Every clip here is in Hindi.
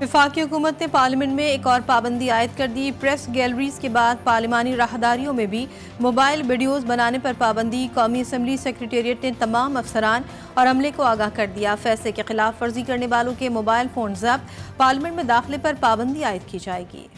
वफाकी हुकूमत ने पार्लियामेंट में एक और पाबंदी आयद कर दी। प्रेस गैलरीज के बाद पार्लिमानी राहदारियों में भी मोबाइल वीडियोस बनाने पर पाबंदी। कौमी असम्बली सेक्रेटेरिएट ने तमाम अफसरान और अमले को आगाह कर दिया। फैसले की खिलाफ वर्जी करने वालों के मोबाइल फोन जब्त, पार्लियामेंट में दाखिले पर पाबंदी आयद की जाएगी।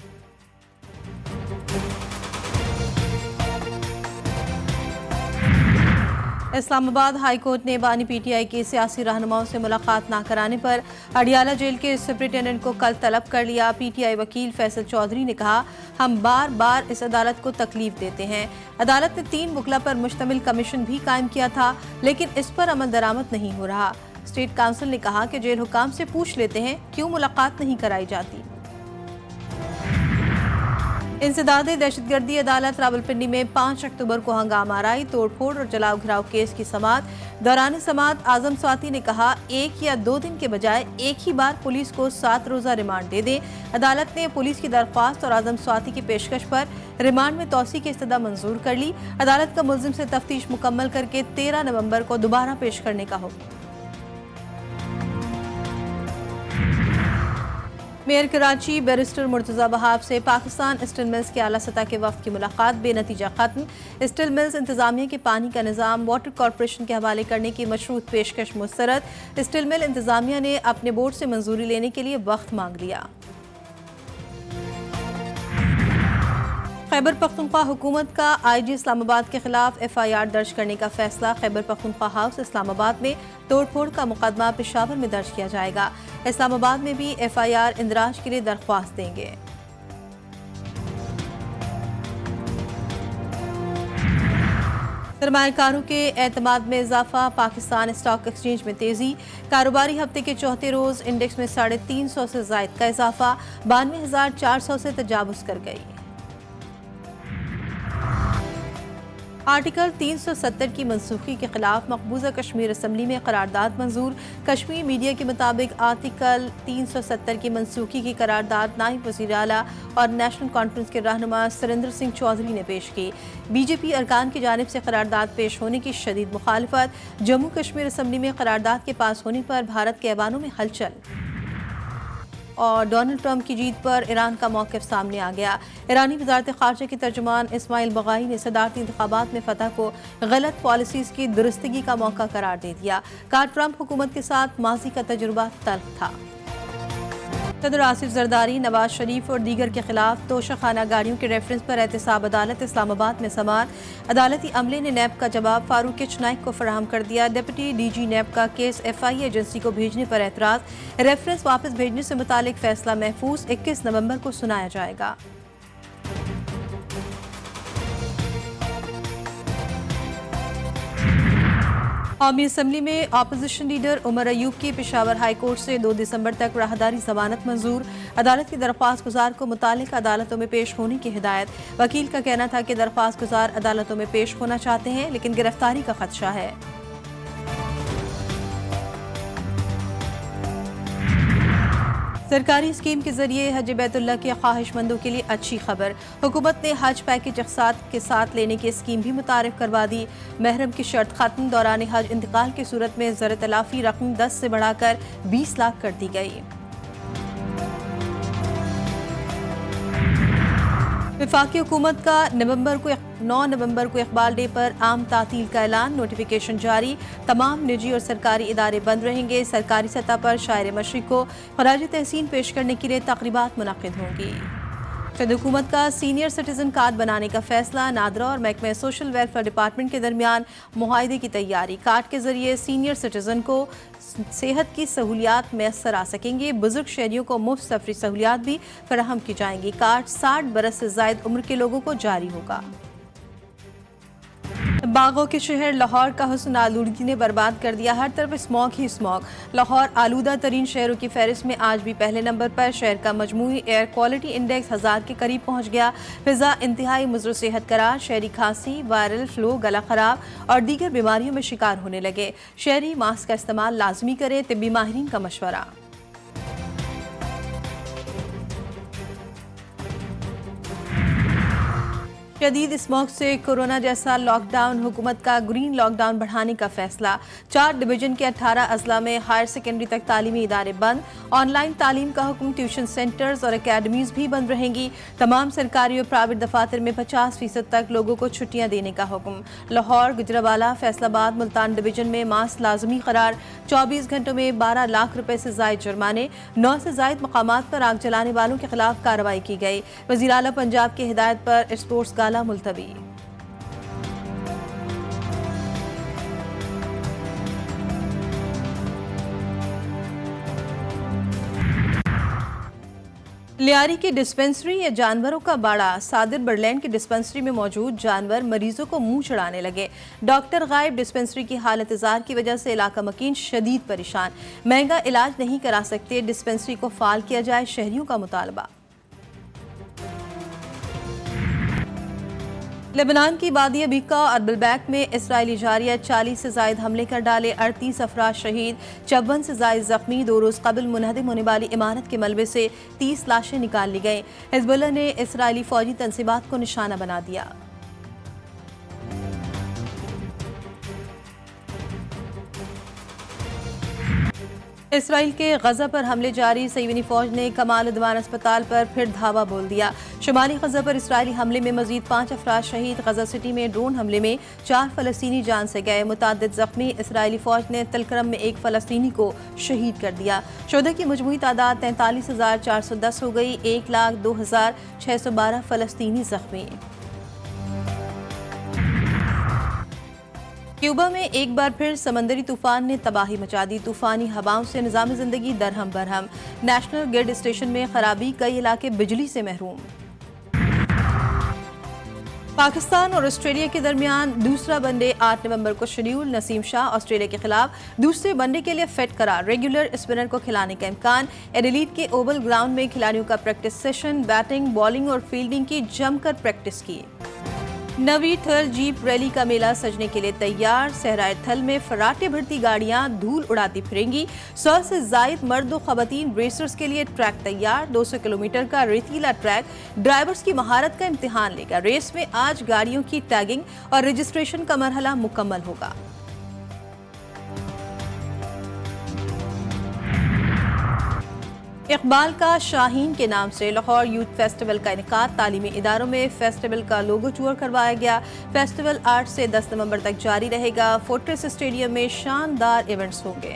इस्लामाबाद हाई कोर्ट ने बानी पीटीआई के सियासी रहनुमाओं से मुलाकात न कराने पर अडियाला जेल के सुपरिटेंडेंट को कल तलब कर लिया। पीटीआई वकील फैसल चौधरी ने कहा, हम बार बार इस अदालत को तकलीफ देते हैं। अदालत ने 3 वकला पर मुश्तमिल कमीशन भी कायम किया था, लेकिन इस पर अमल दरामद नहीं हो रहा। स्टेट काउंसिल ने कहा कि जेल हुकाम से पूछ लेते हैं क्यों मुलाकात नहीं कराई जाती। इंसदादे दहशतगर्दी अदालत रावलपिंडी में 5 अक्टूबर को हंगामा आराई, तोड़फोड़ और जलाओ घिराव केस की समाअत। दौरान समाअत आजम स्वाति ने कहा, 1 या 2 दिन के बजाय एक ही बार पुलिस को 7 रोजा रिमांड दे दें। अदालत ने पुलिस की दरख्वास्त और आजम स्वाति की पेशकश पर रिमांड में तौसी की इस्तदा मंजूर कर ली। अदालत का मुल्जिम से तफ्तीश मुकम्मल करके 13 नवंबर को दोबारा पेश करने का हुक्म। मेयर कराची बैरिस्टर मुर्तजा बहाब से पाकिस्तान स्टील मिल्स के आला सतह के वफ्द की मुलाकात बेनतीजा खत्म। स्टील मिल्स इंतजामिया के पानी का निज़ाम वाटर कॉरपोरेशन के हवाले करने की मशरूत पेशकश मुस्तरद। स्टील मिल इंतजामिया ने अपने बोर्ड से मंजूरी लेने के लिए वक्त मांग लिया। खैबर पख्तूनख्वा हुकूमत का आईजी इस्लामाबाद के खिलाफ FIR दर्ज करने का फैसला। खैबर पख्तूनख्वा हाउस इस्लामाबाद में तोड़फोड़ का मुकदमा पेशावर में दर्ज किया जाएगा। इस्लामाबाद में भी FIR इंदराज के लिए दरख्वास्त देंगे। सरमायाकारों के एतमाद में इजाफा, पाकिस्तान स्टॉक एक्सचेंज में तेजी। कारोबारी हफ्ते के चौथे रोज इंडेक्स में 350 से जायद का इजाफा, 92,400 से तजावुज कर गई। आर्टिकल 370 की मनसूखी के खिलाफ मकबूजा कश्मीर असम्बली में करारदाद मंजूर। कश्मीर मीडिया के मुताबिक आर्टिकल 370 की मनसूखी की करारदाद नायब वज़ीर आला और नेशनल कॉन्फ्रेंस के रहनुमा सुरेंद्र सिंह चौधरी ने पेश की। बीजेपी अरकान की जानिब से करारदाद पेश होने की शदीद मुखालफत। जम्मू कश्मीर असम्बली में करारदाद के पास होने पर भारत के ऐवानों में हलचल। और डोनाल्ड ट्रंप की जीत पर ईरान का मौक़िफ़ सामने आ गया। ईरानी वज़ारत ख़ारजा के तर्जुमान इस्माइल बग़ाई ने सदारती इंतख़ाबात में फ़तह को गलत पॉलिसीज़ की दुरुस्तगी का मौका करार दे दिया। कहा, ट्रंप हुकूमत के साथ माजी का तजुर्बा तल्ख़ था। सदर आसिफ जरदारी, नवाज शरीफ और दीगर के खिलाफ तोशाखाना गाड़ियों के रेफरेंस पर एहतसाब अदालत इस्लामाबाद में समाअत। अदालती अमले ने नैब का जवाब फारूक एच नाइक को फराहम कर दिया। डिप्टी DG नैब का केस FI एजेंसी को भेजने पर एतराज़। रेफरेंस वापस भेजने से मुतालिक फैसला महफूज 21 नवंबर को सुनाया जाएगा। कौमी असम्बली में अपोजिशन लीडर उमर अयूब की पेशावर हाई कोर्ट से 2 दिसंबर तक राहदारी जमानत मंजूर। अदालत की दरख्वास्त गुजार को मुतालिका अदालतों में पेश होने की हिदायत। वकील का कहना था कि दरख्वास्त गुजार अदालतों में पेश होना चाहते हैं, लेकिन गिरफ्तारी का खदशा है। सरकारी स्कीम के जरिए हज बैतुल्लाह के ख्वाहिशमंदों के लिए अच्छी खबर। हुकूमत ने हज पैकेज अक़सात के साथ लेने की स्कीम भी मुतारिफ करवा दी। महरम की शर्त खत्म। दौरान हज इंतकाल की सूरत में ज़र तलाफ़ी रकम 10 से बढ़ाकर 20 लाख कर दी गई। वफाकी हुकूमत का 9 नवंबर को इकबाल डे पर आम तातील का ऐलान। नोटिफिकेशन जारी। तमाम निजी और सरकारी इदारे बंद रहेंगे। सरकारी सतह पर शायर मशरिक को खराज तहसीन पेश करने के लिए तक़रीबात मुनक़्क़िद होंगी। सदर हुकूमत का सीनियर सिटीजन कार्ड बनाने का फैसला। नादरा और महकमा सोशल वेलफेयर डिपार्टमेंट के दरमियान मुआहदे की तैयारी। कार्ड के जरिए सीनियर सिटीजन को सेहत की सहूलियात मैसर आ सकेंगी। बुजुर्ग शहरियों को मुफ्त सफरी सहूलियात भी फराहम की जाएंगी। कार्ड 60 बरस से जायद उम्र के लोगों को जारी होगा। बागों के शहर लाहौर का हुस्न आलूदगी ने बर्बाद कर दिया। हर तरफ स्मॉग ही स्मॉग। लाहौर आलूदा तरीन शहरों की फहरिस्त में आज भी पहले नंबर पर। शहर का मजमूई एयर क्वालिटी इंडेक्स 1000 के करीब पहुंच गया। फिजा इंतहाई मुज़र सेहत करार। शहरी खांसी, वायरल फ्लू, गला खराब और दीगर बीमारियों में शिकार होने लगे। शहरी मास्क का इस्तेमाल लाजमी करें, तिब्बी माहिरीन का मशवरा। शदीद स्मॉग से कोरोना जैसा लॉकडाउन, हुकूमत का ग्रीन लॉकडाउन बढ़ाने का फैसला। 4 डिवीजन के 18 अजला में हायर सेकेंडरी तक तालीमी इदारे बंद। ऑनलाइन तालीम का हुक्म, ट्यूशन सेंटर्स और अकेडमीज भी बंद रहेंगी। तमाम सरकारी और प्राइवेट दफातर में 50% तक लोगों को छुट्टियां देने का हुक्म। लाहौर, गुजरावाला, फैसलाबाद, मुल्तान डिवीजन में मास्क लाजमी करार। 24 घंटों में 12 लाख रुपए से जायद जुर्माने। 9 से जायद मकामात पर आग जलाने वालों के खिलाफ कार्रवाई की गई। वज़ीर आला पंजाब की हिदायत पर स्पोर्ट्स गाला मुलतवी। लियारी की डिस्पेंसरी या जानवरों का बाड़ा। सादिर बर्लैंड की डिस्पेंसरी में मौजूद जानवर मरीजों को मुंह चढ़ाने लगे। डॉक्टर गायब, डिस्पेंसरी की हालत इजार की वजह से इलाका मकीन शदीद परेशान। महंगा इलाज नहीं करा सकते, डिस्पेंसरी को फाल किया जाए, शहरियों का मुतालबा। लेबनान की वादी अबीका और बिलबैक में इसराइली जारिया 40 से जायद हमले कर डाले। 38 अफराद शहीद, 54 से जायद जख्मी। 2 रोज कबल मुनहदम होने वाली इमारत के मलबे से 30 लाशें निकाल ली गईं। हिजबुल्लाह ने इसराइली फौजी तंसीबात को निशाना बना दिया। इसराइल के गजा पर हमले जारी। सहीवनी फौज ने कमाल उद्वान अस्पताल पर फिर धावा बोल दिया। शुमाली गजा पर इसराइली हमले में मजीद 5 अफराद शहीद। गजा सिटी में ड्रोन हमले में 4 फलस्तीनी जान से गए, मुतादिद जख्मी। इसराइली फौज ने तलकरम में 1 फलस्तीनी को शहीद कर दिया। शोधा की मजमूई तादाद 43,410 हो गई। 1,02,612 फलस्तीनी जख्मी। क्यूबा में एक बार फिर समंदरी तूफान ने तबाही मचा दी। तूफानी हवाओं से निज़ाम जिंदगी दरहम बरहम। नेशनल ग्रिड स्टेशन में खराबी, कई इलाके बिजली से महरूम। पाकिस्तान और ऑस्ट्रेलिया के दरमियान दूसरा वनडे 8 नवंबर को शेड्यूल। नसीम शाह ऑस्ट्रेलिया के खिलाफ दूसरे वनडे के लिए फिट करार। रेगुलर स्पिनर को खिलाने का इम्कान। एडिलेड के ओवल ग्राउंड में खिलाड़ियों का प्रैक्टिस सेशन। बैटिंग, बॉलिंग और फील्डिंग की जमकर प्रैक्टिस की। नवी थल जीप रैली का मेला सजने के लिए तैयार। सहराए थल में फराटे भरती गाड़ियां धूल उड़ाती फिरेंगी। 100 से जायद मर्द और खवातीन रेसर्स के लिए ट्रैक तैयार। 200 किलोमीटर का रेतीला ट्रैक ड्राइवर्स की महारत का इम्तिहान लेगा। रेस में आज गाड़ियों की टैगिंग और रजिस्ट्रेशन का मरहला मुकम्मल होगा। इकबाल का शाहीन के नाम से लाहौर यूथ फेस्टिवल का इनेकाद। तालीमी इदारों में फेस्टिवल का लोगो टूर करवाया गया। फेस्टिवल 8 से 10 नवंबर तक जारी रहेगा। फोर्ट्रेस स्टेडियम में शानदार इवेंट्स होंगे।